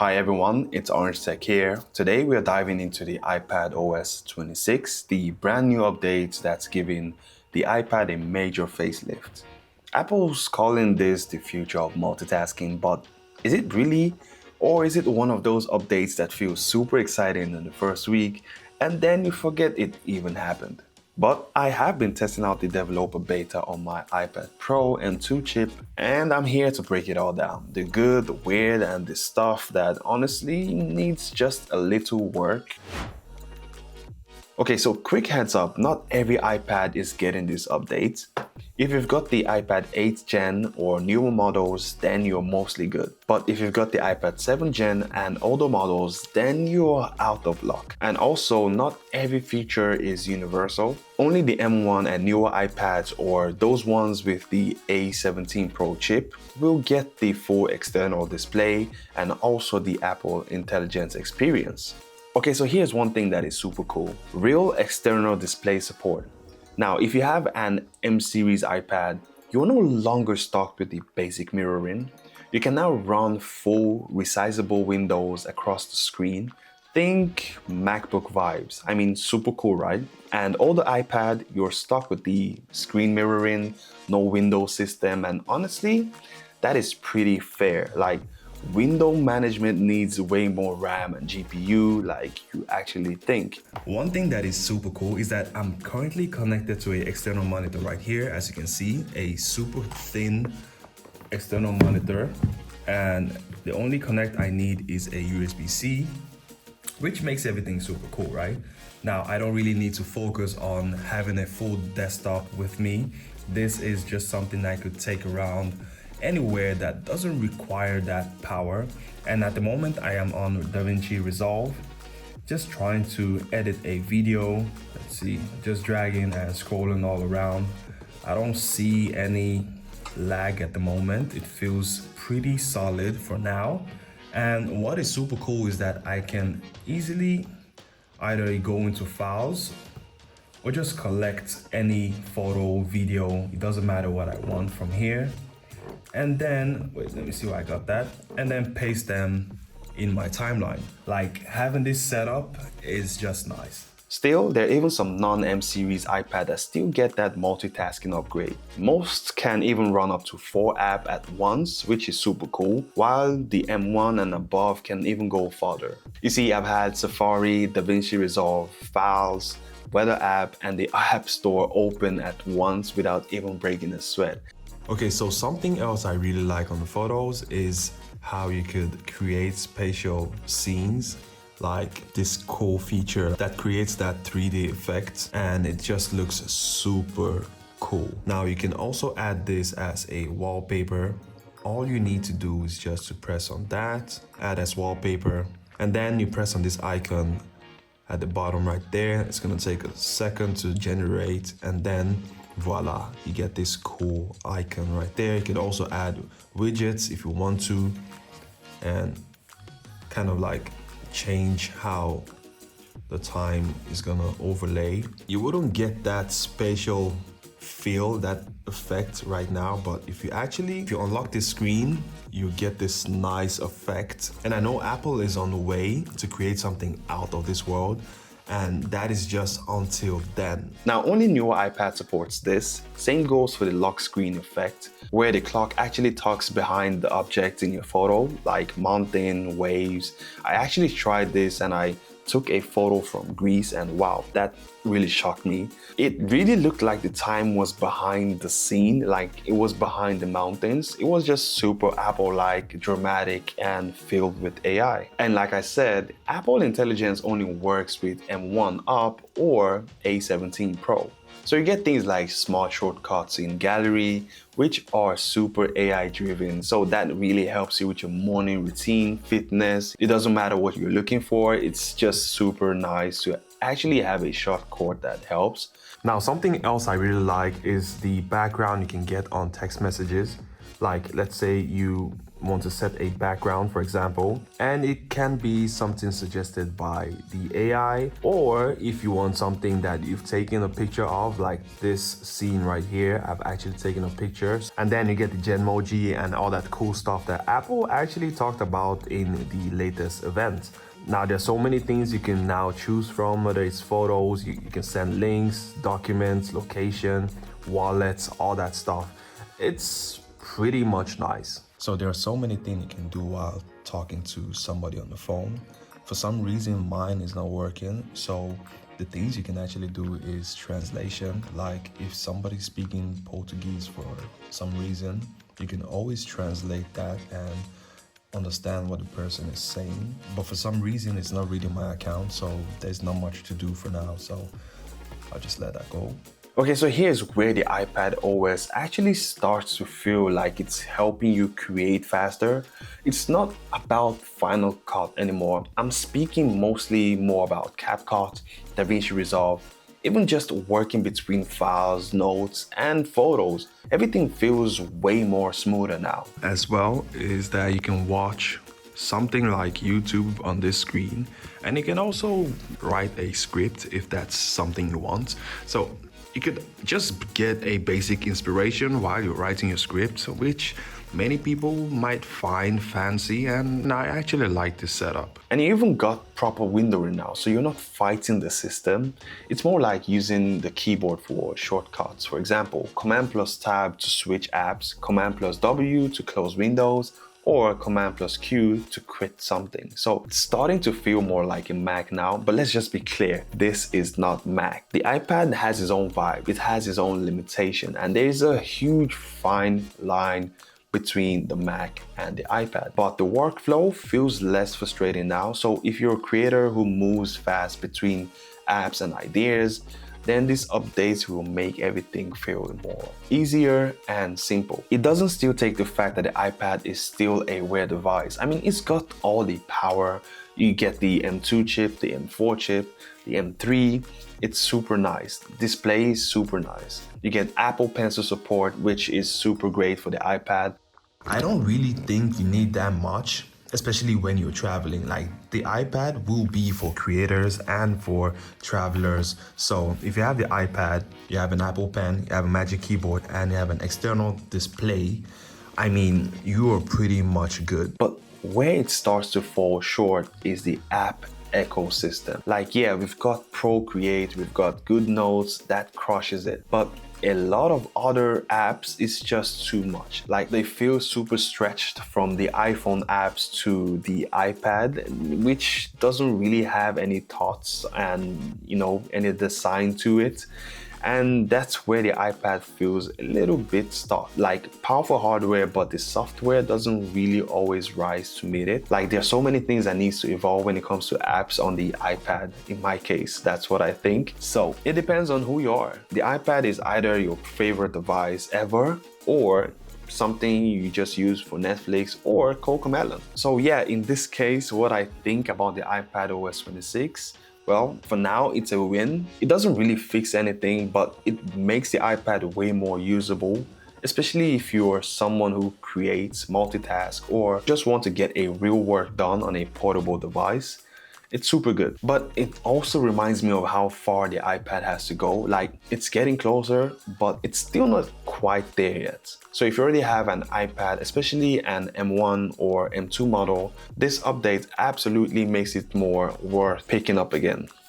Hi everyone, it's Orange Tech here. Today we are diving into the iPadOS 26, the brand new update that's giving the iPad a major facelift. Apple's calling this the future of multitasking, but is it really? Or is it one of those updates that feels super exciting in the first week and then you forget it even happened? But I have been testing out the developer beta on my iPad Pro and 2 chip, and I'm here to break it all down. The good, the weird, and the stuff that honestly needs just a little work. Okay, so quick heads up, not every iPad is getting this update. If you've got the iPad 8th Gen or newer models, then you're mostly good. But if you've got the iPad 7th Gen and older models, then you're out of luck. And also, not every feature is universal. Only the M1 and newer iPads or those ones with the A17 Pro chip will get the full external display and also the Apple Intelligence experience. Okay, so here's one thing that is super cool. Real external display support. Now, if you have an M series iPad, you're no longer stuck with the basic mirroring. You can now run full resizable windows across the screen. Think MacBook vibes. I mean, super cool, right? And older iPad, you're stuck with the screen mirroring, no window system, and honestly, that is pretty fair. Like, window management needs way more RAM and GPU like you actually think. One thing that is super cool is that I'm currently connected to an external monitor right here. As you can see, a super thin external monitor. And the only connect I need is a USB-C, which makes everything super cool, right? Now, I don't really need to focus on having a full desktop with me. This is just something I could take around anywhere that doesn't require that power. And at the moment I am on DaVinci Resolve, just trying to edit a video. Let's see, just dragging and scrolling all around. I don't see any lag at the moment. It feels pretty solid for now. And what is super cool is that I can easily either go into files or just collect any photo, video, it doesn't matter what I want from here. And then, wait, let me see where I got that. And then paste them in my timeline. Like, having this set up is just nice. Still, there are even some non-M series iPad that still get that multitasking upgrade. Most can even run up to 4 apps at once, which is super cool, while the M1 and above can even go further. You see, I've had Safari, DaVinci Resolve, Files, Weather app, and the App Store open at once without even breaking a sweat. Okay, so something else I really like on the photos is how you could create spatial scenes, like this cool feature that creates that 3D effect, and it just looks super cool. Now you can also add this as a wallpaper. All you need to do is just to press on that, add as wallpaper, and then you press on this icon at the bottom right there. It's gonna take a second to generate, and then voila, you get this cool icon right there. You can also add widgets if you want to, and kind of like change how the time is gonna overlay. You wouldn't get that spatial feel, that effect right now, but if you unlock this screen, you get this nice effect. And I know Apple is on the way to create something out of this world, and that is just until then. Now, only newer iPad supports this. Same goes for the lock screen effect, where the clock actually tucks behind the object in your photo, like mountain, waves. I actually tried this and I took a photo from Greece, and wow, that really shocked me. It really looked like the time was behind the scene, like it was behind the mountains. It was just super Apple-like, dramatic, and filled with AI. And like I said, Apple Intelligence only works with M1 up or A17 Pro. So you get things like smart shortcuts in Gallery, which are super AI driven. So that really helps you with your morning routine, fitness. It doesn't matter what you're looking for. It's just super nice to actually have a shortcut that helps. Now, something else I really like is the background you can get on text messages. Like, let's say you want to set a background, for example, and it can be something suggested by the AI, or if you want something that you've taken a picture of, like this scene right here, I've actually taken a picture, and then you get the Genmoji and all that cool stuff that Apple actually talked about in the latest event. Now, there's so many things you can now choose from, whether it's photos, you can send links, documents, location, wallets, all that stuff. It's pretty much nice. So there are so many things you can do while talking to somebody on the phone. For some reason, mine is not working. So the things you can actually do is translation. Like if somebody's speaking Portuguese for some reason, you can always translate that and understand what the person is saying. But for some reason, it's not reading my account, so there's not much to do for now. So I'll just let that go. Okay, so here's where the iPad OS actually starts to feel like it's helping you create faster. It's not about Final Cut anymore. I'm speaking mostly more about CapCut, DaVinci Resolve, even just working between files, notes, and photos. Everything feels way more smoother now. As well is that you can watch something like YouTube on this screen, and you can also write a script if that's something you want. So you could just get a basic inspiration while you're writing your script, which many people might find fancy, and I actually like this setup. And you even got proper windowing now, so you're not fighting the system. It's more like using the keyboard for shortcuts. For example, Command plus Tab to switch apps, Command plus W to close windows, or Command plus Q to quit something. So it's starting to feel more like a Mac now, but let's just be clear, this is not Mac. The iPad has its own vibe, it has its own limitation, and there's a huge fine line between the Mac and the iPad. But the workflow feels less frustrating now, so if you're a creator who moves fast between apps and ideas, then these updates will make everything feel more easier and simple. It doesn't still take the fact that the iPad is still a weird device. I mean, it's got all the power. You get the M2 chip, the M4 chip, the M3. It's super nice. Display is super nice. You get Apple Pencil support, which is super great for the iPad. I don't really think you need that much, especially when you're traveling. Like the iPad will be for creators and for travelers. So if you have the iPad, you have an Apple Pen, you have a Magic Keyboard, and you have an external display, I mean, you are pretty much good. But where it starts to fall short is the app ecosystem. Like, yeah, we've got Procreate, we've got GoodNotes, that crushes it. But a lot of other apps is just too much. Like they feel super stretched from the iPhone apps to the iPad, which doesn't really have any thoughts and, you know, any design to it. And that's where the iPad feels a little bit stuck. Like powerful hardware, but the software doesn't really always rise to meet it. Like there are so many things that needs to evolve when it comes to apps on the iPad. In my case, that's what I think. So it depends on who you are. The iPad is either your favorite device ever, or something you just use for Netflix or CoComelon. So yeah, in this case, what I think about the iPad OS 26, well, for now, it's a win. It doesn't really fix anything, but it makes the iPad way more usable, especially if you're someone who creates, multitask, or just want to get a real work done on a portable device. It's super good. But it also reminds me of how far the iPad has to go. Like, it's getting closer, but it's still not quite there yet. So if you already have an iPad, especially an M1 or M2 model, this update absolutely makes it more worth picking up again.